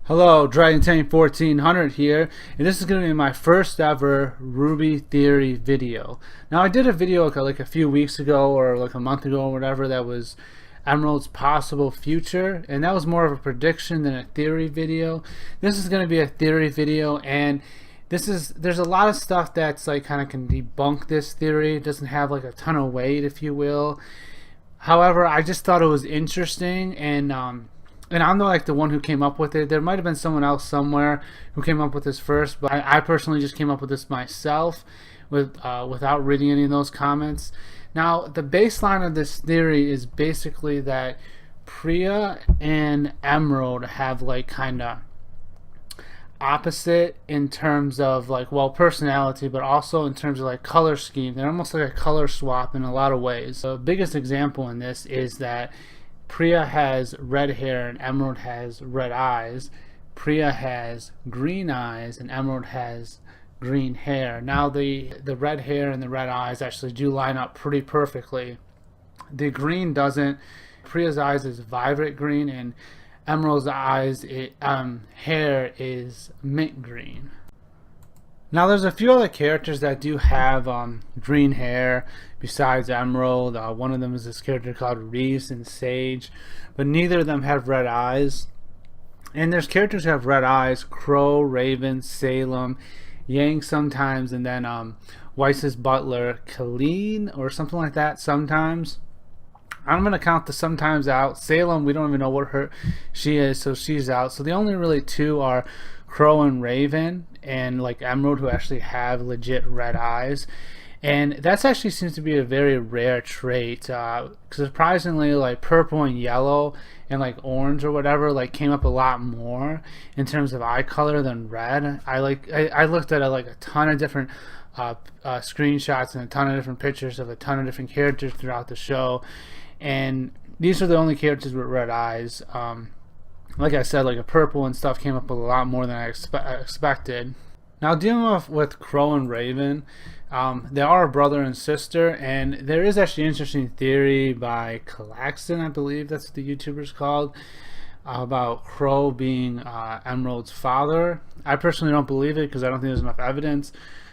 Hello, Dragon Tank 1400 here, and this is going to be my first ever RWBY theory video. Now, I did a video like a few weeks ago or like a month ago or whatever that was Emerald's possible future, and that was more of a prediction than a theory video. This is going to be a theory video, and there's a lot of stuff that's like kind of can debunk this theory. It doesn't have like a ton of weight, if you will. However, I just thought it was interesting, and I'm not like the one who came up with it. There might have been someone else somewhere who came up with this first, but I personally just came up with this myself without reading any of those comments. Now, the baseline of this theory is basically that Pyrrha and Emerald have like kind of opposite in terms of like, well, personality, but also in terms of like color scheme. They're almost like a color swap in a lot of ways. The biggest example in this is that Pyrrha has red hair and Emerald has red eyes. Pyrrha has green eyes and Emerald has green hair. Now the red hair and the red eyes actually do line up pretty perfectly. The green doesn't. Pyrrha's eyes is violet green and Emerald's eyes hair is mint green. Now there's a few other characters that do have green hair besides Emerald. One of them is this character called Reese and Sage, but neither of them have red eyes. And there's characters who have red eyes: Crow, Raven, Salem, Yang sometimes, and then Weiss's butler, Colleen, or something like that sometimes. I'm going to count the sometimes out. Salem, we don't even know what she is, so she's out. So the only really two are Crow and Raven, and like Emerald, who actually have legit red eyes. And that's actually seems to be a very rare trait. Surprisingly, like purple and yellow and like orange or whatever like came up a lot more in terms of eye color than red. I looked at like a ton of different screenshots and a ton of different pictures of a ton of different characters throughout the show, and these are the only characters with red eyes. Like I said, like a purple and stuff came up a lot more than I expected. Now, dealing with Crow and Raven, they are a brother and sister, and there is actually an interesting theory by Claxton, I believe that's what the YouTuber's called, about Crow being Emerald's father. I personally don't believe it because I don't think there's enough evidence.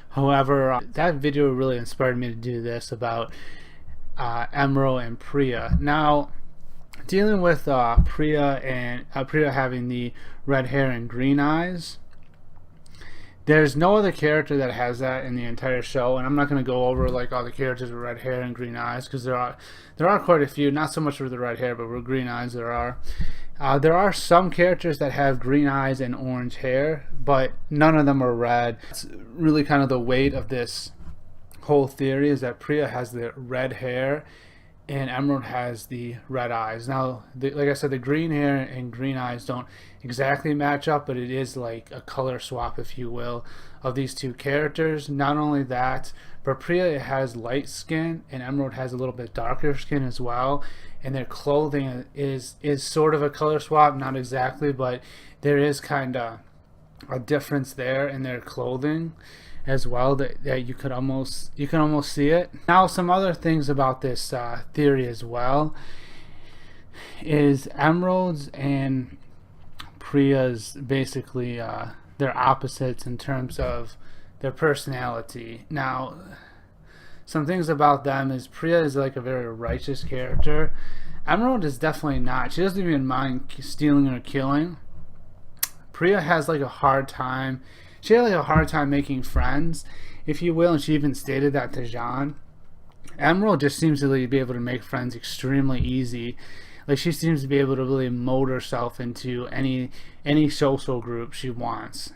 However, that video really inspired me to do this about Emerald and Pyrrha. Now, dealing with Pyrrha and Pyrrha having the red hair and green eyes, there's no other character that has that in the entire show, and I'm not going to go over like all the characters with red hair and green eyes because there are quite a few. Not so much with the red hair, but with green eyes there are. There are some characters that have green eyes and orange hair, but none of them are red. It's really kind of the weight of this whole theory is that Pyrrha has the red hair and Emerald has the red eyes. Now, like I said, the green hair and green eyes don't exactly match up, but it is like a color swap, if you will, of these two characters. Not only that, but Pyrrha has light skin and Emerald has a little bit darker skin as well, and their clothing is sort of a color swap, not exactly, but there is kind of a difference there in their clothing as well that you can almost see it. Now, some other things about this theory as well is Emerald's and Pyrrha's basically they're opposites in terms of their personality. Now, some things about them is Pyrrha is like a very righteous character. Emerald is definitely not. She doesn't even mind stealing or killing. Pyrrha has like a hard time. She had like a hard time making friends, if you will, and she even stated that to Jaune. Emerald just seems to be able to make friends extremely easy. Like, she seems to be able to really mold herself into any social group she wants.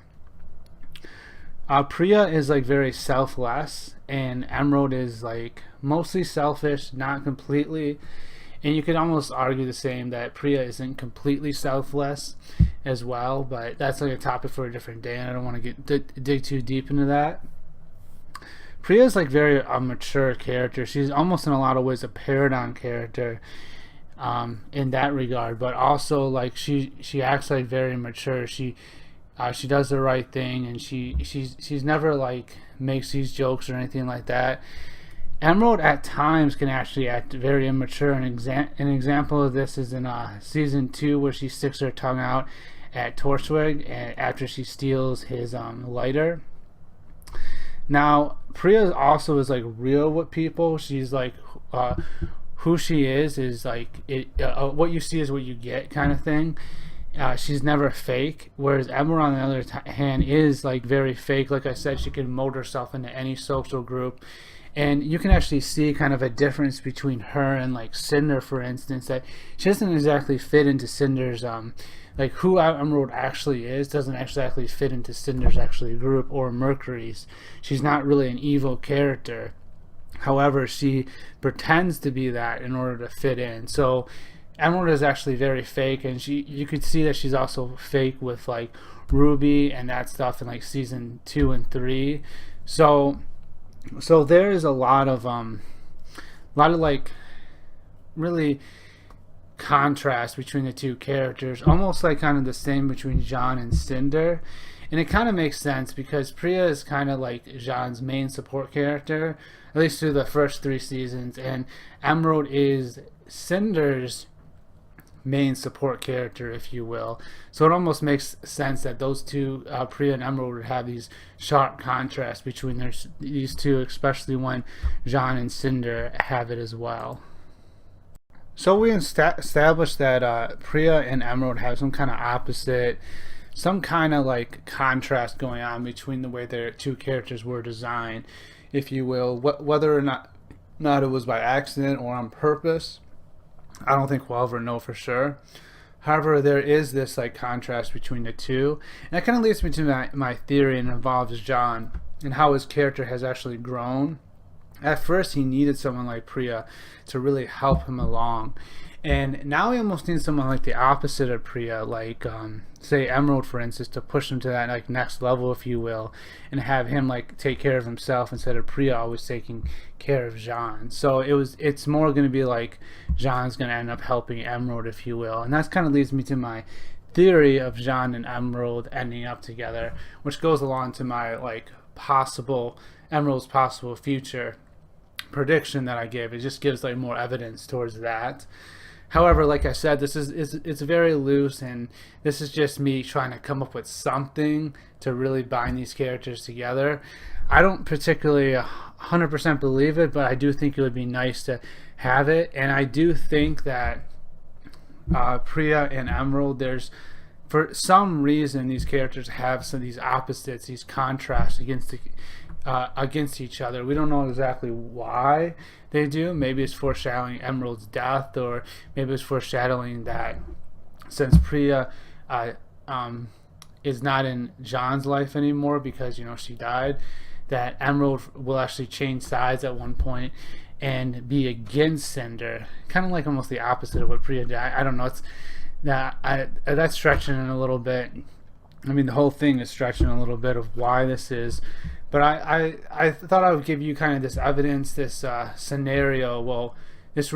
Pyrrha is like very selfless, and Emerald is like mostly selfish, not completely. And you could almost argue the same that Pyrrha isn't completely selfless as well, but that's like a topic for a different day, and I don't want to dig too deep into that. Pyrrha is like very mature character. She's almost in a lot of ways a paradigm character in that regard, but also like she acts like very mature. She does the right thing, and she's never like makes these jokes or anything like that. Emerald at times can actually act very immature. An example of this is in season 2 where she sticks her tongue out at Torchwig, and after she steals his lighter. Now Pyrrha also is like real with people. She's like who she is like what you see is what you get kind of thing. She's never fake, whereas Emerald on the other hand is like very fake. Like I said, she can mold herself into any social group, and you can actually see kind of a difference between her and like Cinder, for instance, that she doesn't exactly fit into Cinder's like who Emerald actually is doesn't exactly fit into Cinder's actually group or Mercury's. She's not really an evil character. However, she pretends to be that in order to fit in. So Emerald is actually very fake, and you could see that she's also fake with like RWBY and that stuff in like season 2 and 3. So there is a lot of like really contrast between the two characters, almost like kind of the same between Jaune and Cinder. And it kind of makes sense because Pyrrha is kind of like Jaune's main support character, at least through the first 3 seasons, and Emerald is Cinder's main support character, if you will. So it almost makes sense that those two, Pyrrha and Emerald, would have these sharp contrasts between these two, especially when Jaune and Cinder have it as well. So we established that Pyrrha and Emerald have some kind of opposite, some kind of like contrast going on between the way their two characters were designed, if you will. Whether or not it was by accident or on purpose, I don't think we'll ever know for sure. However, there is this like contrast between the two, and that kind of leads me to my theory, and involves Jaune and how his character has actually grown. At first, he needed someone like Pyrrha to really help him along, and now he almost needs someone like the opposite of Pyrrha, like say Emerald, for instance, to push him to that like next level, if you will, and have him like take care of himself instead of Pyrrha always taking care of Jaune. So it's more going to be like Jaune's going to end up helping Emerald, if you will, and that kind of leads me to my theory of Jaune and Emerald ending up together, which goes along to my like Emerald's possible future prediction that I gave. It just gives like more evidence towards that. However, like I said, it's very loose, and this is just me trying to come up with something to really bind these characters together. I don't particularly 100% believe it, but I do think it would be nice to have it, and I do think that Pyrrha and Emerald, for some reason these characters have some of these opposites, these contrasts against each other. We don't know exactly why they do. Maybe it's foreshadowing Emerald's death, or maybe it's foreshadowing that since Pyrrha is not in Jaune's life anymore because she died, that Emerald will actually change sides at one point and be against Cinder, kind of like almost the opposite of what Pyrrha did. I don't know. That's stretching it a little bit. I mean, the whole thing is stretching a little bit of why this is. But I thought I would give you kind of this evidence, this scenario. Well, these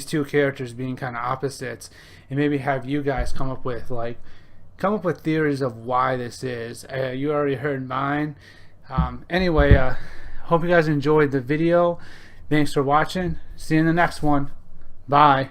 two characters being kind of opposites, and maybe have you guys come up with theories of why this is. You already heard mine. Anyway, hope you guys enjoyed the video. Thanks for watching. See you in the next one. Bye.